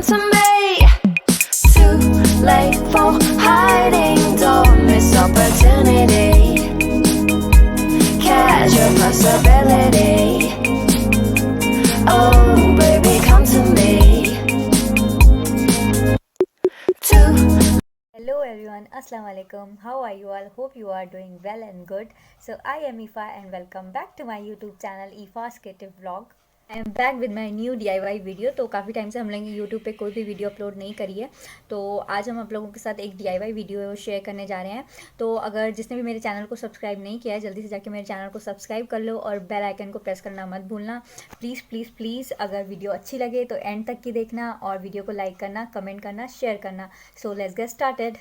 come to me. Too late for hiding, don't miss opportunity. Catch your possibility. Oh baby, come to me. Hello everyone, Asslawalekum. How are you all? Hope you are doing well and good. So I am Ifa and welcome back to my YouTube channel Ifa's Creative Vlog. I am back with my new DIY video. तो काफ़ी time से हम लोग YouTube पे कोई भी video upload नहीं करी है, तो आज हम आप लोगों के साथ एक DIY वीडियो शेयर करने जा रहे हैं। तो अगर जिसने भी मेरे चैनल को सब्सक्राइब नहीं किया है, जल्दी से जाके मेरे चैनल को सब्सक्राइब कर लो और बेल आइकन को प्रेस करना मत भूलना। प्लीज़ प्लीज़ प्लीज़, अगर वीडियो अच्छी लगे तो एंड तक की देखना और वीडियो को लाइक करना, कमेंट करना, शेयर करना। So let's get started.